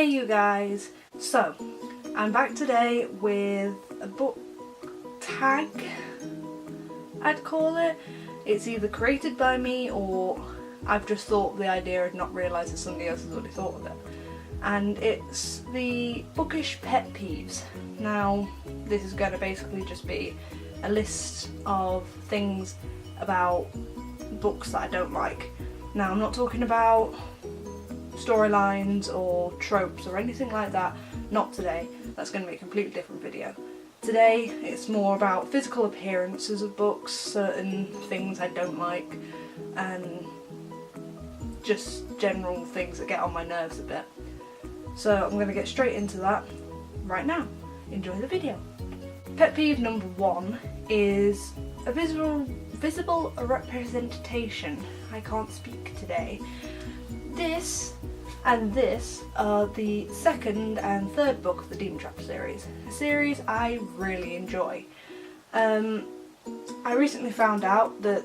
you guys! So, I'm back today with a book tag, I'd call it. It's either created by me or I've just thought of the idea and not realised that somebody else has already thought of it. And it's the Bookish Pet Peeves. Now, this is going to basically just be a list of things about books that I don't like. Now, I'm not talking about storylines or tropes or anything like that, not today. That's going to be a completely different video. Today it's more about physical appearances of books, certain things I don't like, and just general things that get on my nerves a bit. So I'm going to get straight into that right now. Enjoy the video. Pet peeve number 1 is a visible representation. I can't speak today. This and this are the second and third book of the Demon Trap series, a series I really enjoy. I recently found out that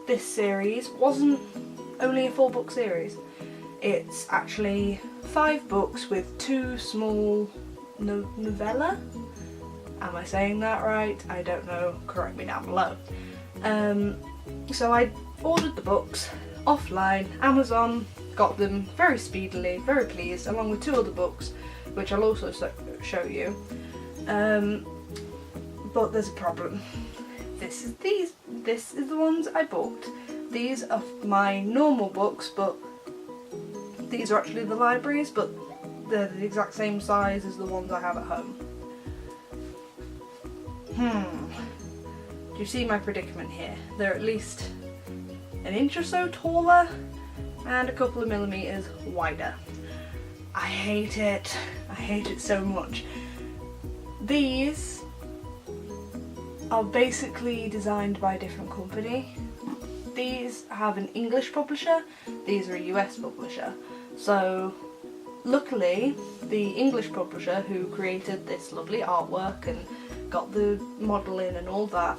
this series wasn't only a 4-book series. It's actually 5 books with 2 small novella? Am I saying that right? I don't know, correct me down below. So I ordered the books offline, Amazon, got them very speedily, very pleased, along with 2 other books, which I'll also show you. But there's a problem. This is the ones I bought. These are my normal books, but these are actually the libraries, but they're the exact same size as the ones I have at home. Do you see my predicament here? They're at least an inch or so taller and a couple of millimeters wider. I hate it. I hate it so much. These are basically designed by a different company. These have an English publisher, these are a US publisher. So luckily the English publisher who created this lovely artwork and got the model in and all that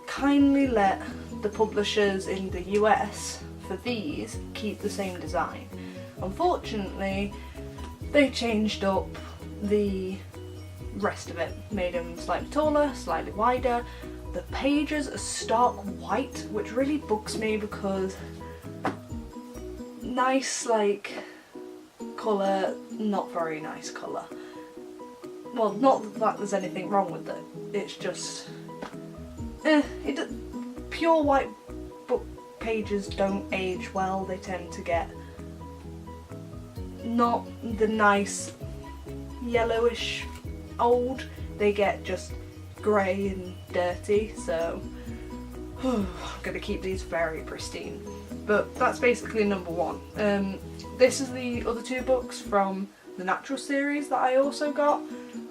kindly let the publishers in the US for these keep the same design. Unfortunately, they changed up the rest of it, made them slightly taller, slightly wider. The pages are stark white, which really bugs me because nice colour, not very nice colour. Well, not that there's anything wrong with it, it's just pure white book pages don't age well. They tend to get not the nice yellowish old, they get just grey and dirty, so I'm going to keep these very pristine. But that's basically number 1. This is the other 2 books from the Natural series that I also got,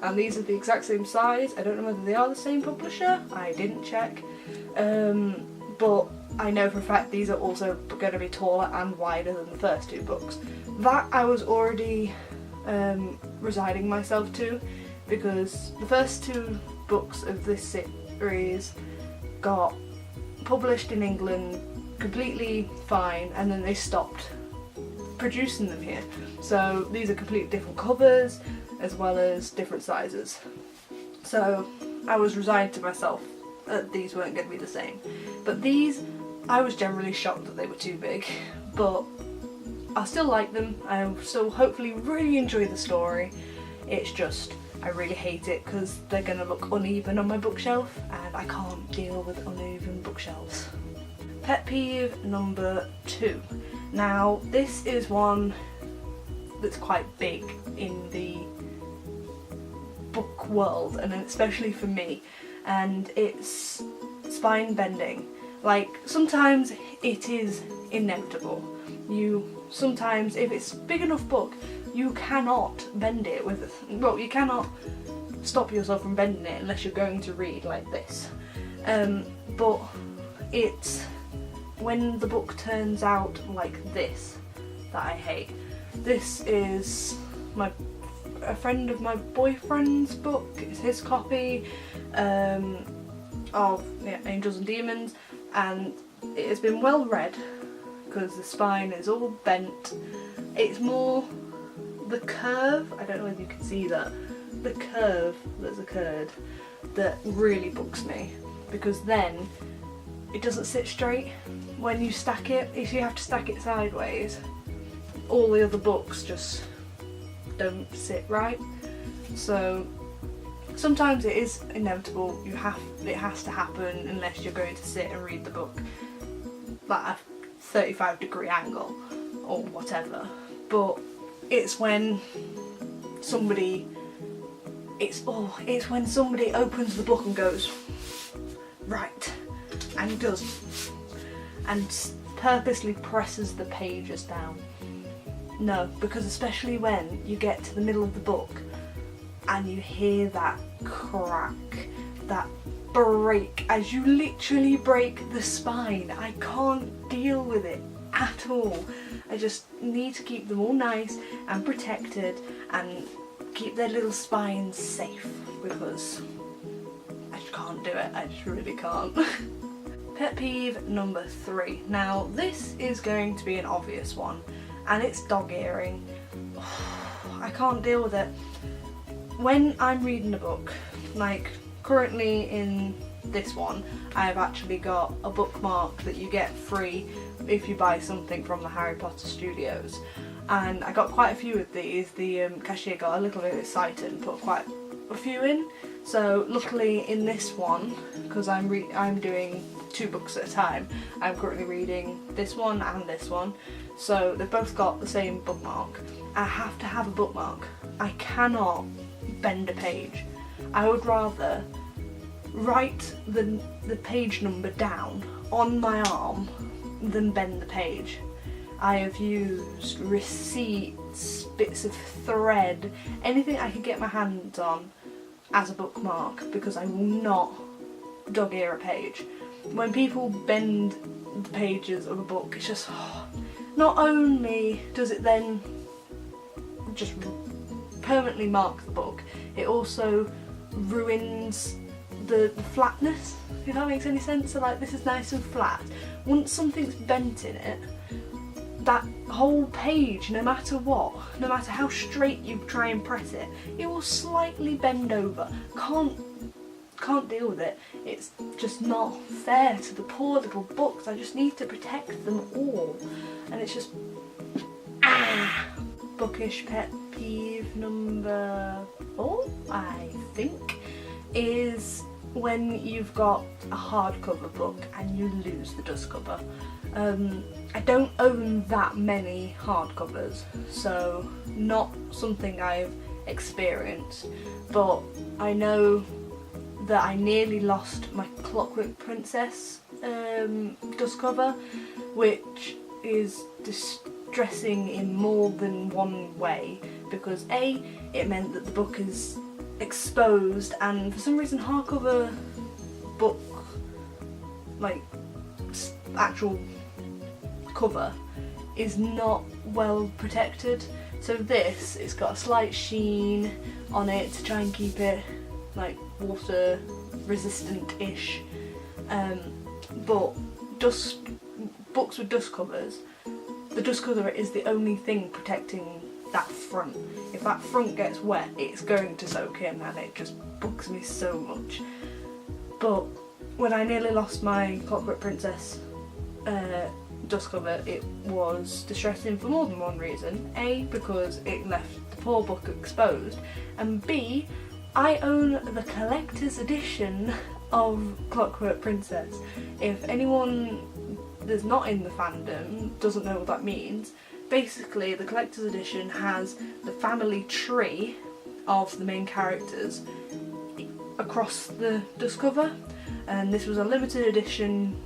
and these are the exact same size. I don't know whether they are the same publisher, I didn't check, but I know for a fact these are also going to be taller and wider than the first 2 books. That I was already resigning myself to, because the first 2 books of this series got published in England completely fine, and then they stopped producing them here. So these are completely different covers as well as different sizes. So I was resigned to myself that these weren't going to be the same. But these, I was generally shocked that they were too big, but I still like them. I still hopefully really enjoy the story. It's just I really hate it because they're going to look uneven on my bookshelf, and I can't deal with uneven bookshelves. Pet peeve number 2. Now, this is one that's quite big in the book world, and especially for me, and it's spine bending. Like, sometimes it is inevitable. Sometimes, if it's a big enough book, you cannot bend it you cannot stop yourself from bending it unless you're going to read like this. But it's when the book turns out like this that I hate. This is a friend of my boyfriend's book. It's his copy of Angels and Demons, and it has been well read because the spine is all bent. It's more the curve, I don't know whether you can see that, the curve that's occurred that really bugs me, because then it doesn't sit straight when you stack it. If you have to stack it sideways, all the other books just don't sit right. So sometimes it is inevitable, it has to happen unless you're going to sit and read the book at a 35-degree angle or whatever. But it's when somebody when somebody opens the book and goes, right, and does, and purposely presses the pages down. No, because especially when you get to the middle of the book and you hear that crack, that break, as you literally break the spine. I can't deal with it at all. I just need to keep them all nice and protected and keep their little spines safe, because I just can't do it. I just really can't. Pet peeve number 3. Now this is going to be an obvious one, and it's dog earring. I can't deal with it. When I'm reading a book, like currently in this one, I've actually got a bookmark that you get free if you buy something from the Harry Potter Studios, and I got quite a few of these. The cashier got a little bit excited and put quite a few in. So luckily in this one, because I'm doing 2 books at a time, I'm currently reading this one and this one, so they've both got the same bookmark. I have to have a bookmark. I cannot bend a page. I would rather write the page number down on my arm than bend the page. I have used receipts, bits of thread, anything I could get my hands on as a bookmark, because I will not dog ear a page. When people bend the pages of a book, it's just, not only does it then just permanently mark the book, it also ruins the flatness, if that makes any sense. So like, this is nice and flat. Once something's bent in it, that whole page, no matter what, no matter how straight you try and press it, it will slightly bend over. Can't deal with it. It's just not fair to the poor little books. I just need to protect them all, and it's just Bookish pet peeve number 4, I think, is when you've got a hardcover book and you lose the dust cover. I don't own that many hardcovers, so not something I've experienced, but I know that I nearly lost my Clockwork Princess dust cover, which is distressing in more than one way, because A, it meant that the book is exposed, and for some reason hardcover book, like actual cover, is not well protected. So this, it's got a slight sheen on it to try and keep it like water resistant-ish, but books with dust covers, the dust cover is the only thing protecting that front. If that front gets wet, it's going to soak in, and it just bugs me so much. But when I nearly lost my Clockwork Princess dust cover, it was distressing for more than one reason. A, because it left the poor book exposed, and B, I own the collector's edition of Clockwork Princess. If anyone that's not in the fandom doesn't know what that means, basically the collector's edition has the family tree of the main characters across the dust cover, and this was a limited edition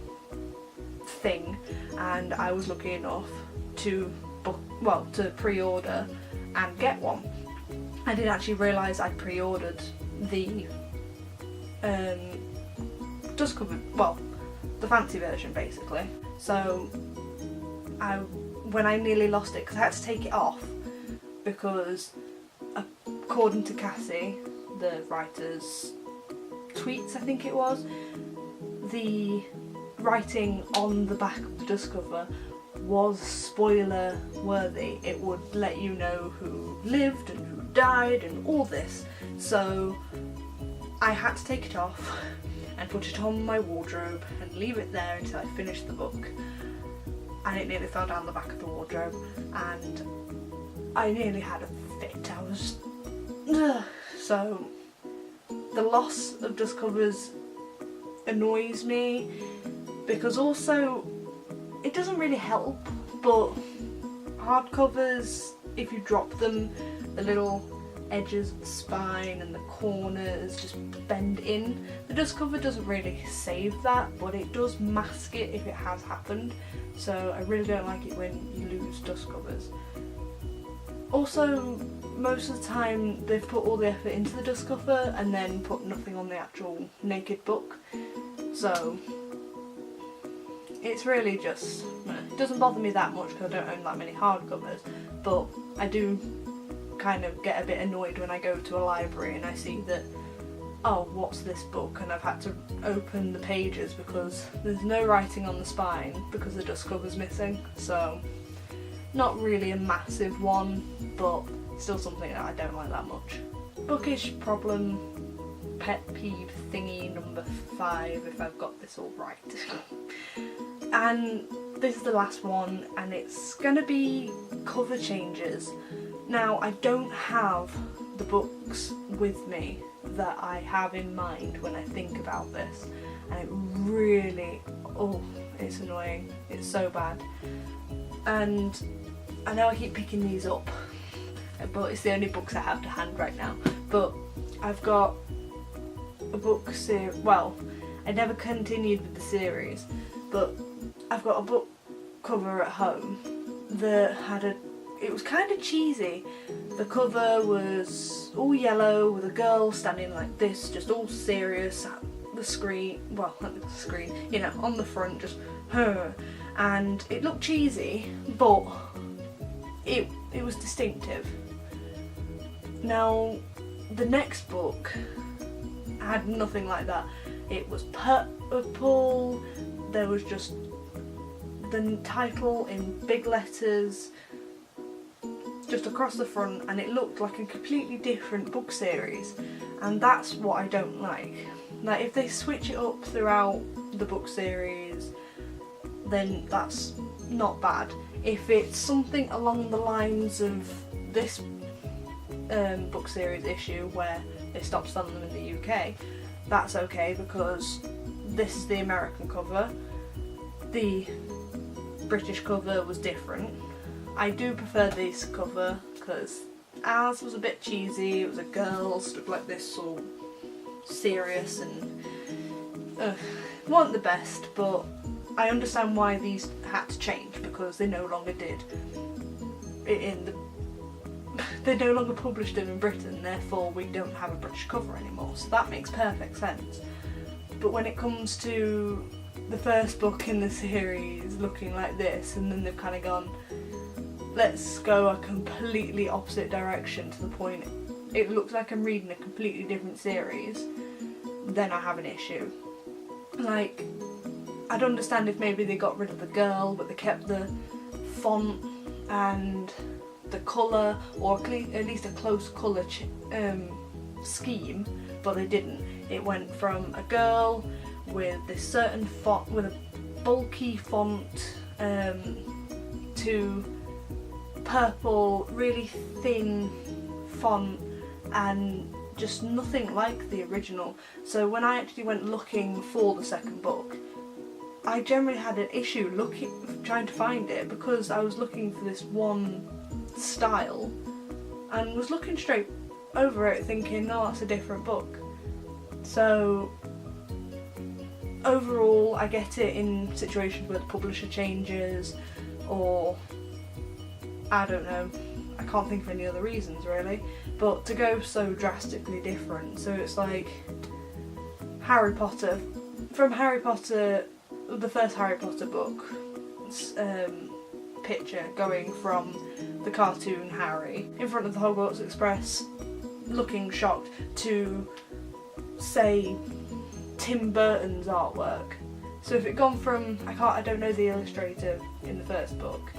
thing, and I was lucky enough to pre-order and get one. I didn't actually realise I'd pre-ordered the dust cover, well, the fancy version basically. So when I nearly lost it, because I had to take it off, because according to Cassie, the writer's tweets I think it was, the writing on the back of the dust cover was spoiler worthy. It would let you know who lived and who died and all this. So I had to take it off and put it on my wardrobe and leave it there until I finished the book. And it nearly fell down the back of the wardrobe and I nearly had a fit. I was... So the loss of dust covers annoys me, because also it doesn't really help, but hardcovers, if you drop them, the little edges of the spine and the corners just bend in. The dust cover doesn't really save that, but it does mask it if it has happened. So I really don't like it when you lose dust covers. Also, most of the time they've put all the effort into the dust cover and then put nothing on the actual naked book. So it's really just, it doesn't bother me that much because I don't own that many hardcovers, but I do kind of get a bit annoyed when I go to a library and I see that, oh, what's this book? And I've had to open the pages because there's no writing on the spine because the dust cover's missing. So not really a massive one, but still something that I don't like that much. Bookish problem pet peeve thingy number 5, if I've got this all right. And this is the last one, and it's gonna be cover changes. Now, I don't have the books with me that I have in mind when I think about this, and it really, oh, it's annoying. It's so bad. And I know I keep picking these up, but it's the only books I have to hand right now. But I've got a book series, well, I never continued with the series, but I've got a book cover at home that had it was kind of cheesy. The cover was all yellow with a girl standing like this, just all serious at the screen, well, not the screen, you know, on the front, just her. And it looked cheesy, but it was distinctive. Now, the next book had nothing like that. It was purple, there was just the title in big letters just across the front, and it looked like a completely different book series, and that's what I don't like. Like, if they switch it up throughout the book series, then that's not bad. If it's something along the lines of this book series issue where they stopped selling them in the UK, that's okay, because this is the American cover. The British cover was different. I do prefer this cover because ours was a bit cheesy. It was a girl stood like this, all serious, and wasn't the best, but I understand why these had to change, because they no longer did they no longer published them in Britain, therefore we don't have a British cover anymore, so that makes perfect sense. But when it comes to the first book in the series looking like this, and then they've kind of gone, let's go a completely opposite direction to the point it looks like I'm reading a completely different series, then I have an issue. Like, I'd understand if maybe they got rid of the girl but they kept the font and the colour, or at least a close colour scheme, but they didn't. It went from a girl with this certain font, with a bulky font, to purple, really thin font, and just nothing like the original. So when I actually went looking for the second book, I generally had an issue trying to find it, because I was looking for this one style and was looking straight over it thinking, no, that's a different book. So overall, I get it in situations where the publisher changes, or I don't know, I can't think of any other reasons really, but to go so drastically different. So it's like Harry Potter, from Harry Potter, the first Harry Potter book, picture going from the cartoon Harry in front of the Hogwarts Express looking shocked to, say, Tim Burton's artwork. So if it gone from, I don't know the illustrator in the first book,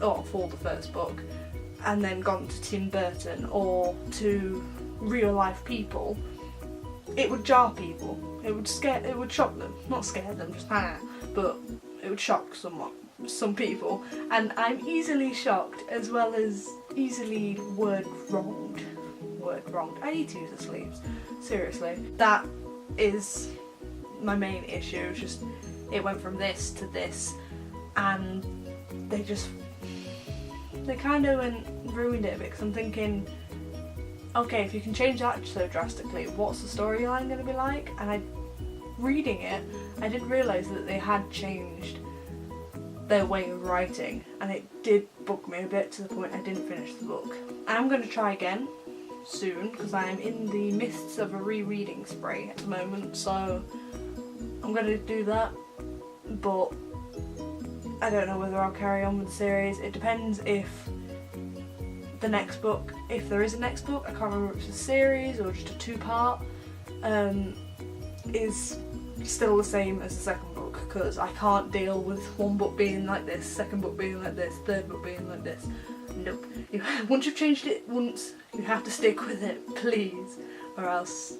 or for the first book, and then gone to Tim Burton or to real life people, it would jar people. It would shock them. Not scare them, just but it would shock some people. And I'm easily shocked as well as easily word wronged. I need to use the sleeves. Seriously. That is my main issue. It's just, it went from this to this, and they kind of ruined it a bit, because I'm thinking, okay, if you can change that so drastically, what's the storyline going to be like? And reading it, I did realise that they had changed their way of writing, and it did bug me a bit to the point I didn't finish the book. I'm going to try again soon, because I'm in the midst of a rereading spree at the moment, so I'm going to do that, but I don't know whether I'll carry on with the series. It depends if the next book, if there is a next book, I can't remember if it's a series or just a 2-part, is still the same as the second book, because I can't deal with one book being like this, second book being like this, third book being like this. Nope. Once you've changed it once, you have to stick with it, please, or else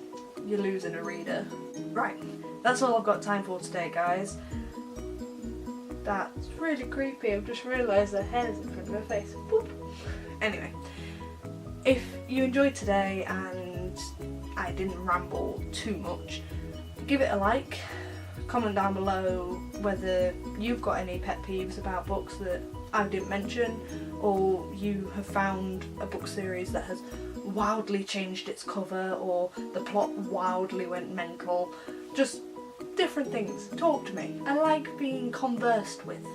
you're losing a reader. Right, that's all I've got time for today, guys. That's really creepy. I've just realised her hair's in front of her face. Boop. Anyway, if you enjoyed today and I didn't ramble too much, give it a like, comment down below whether you've got any pet peeves about books that I didn't mention, or you have found a book series that has wildly changed its cover, or the plot wildly went mental. Just different things. Talk to me. I like being conversed with.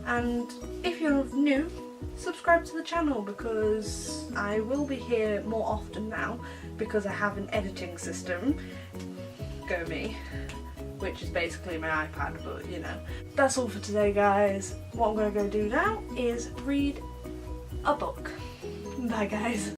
And if you're new, subscribe to the channel, because I will be here more often now because I have an editing system, go me, which is basically my iPad, but you know. That's all for today, guys. What I'm going to go do now is read a book. Bye, guys.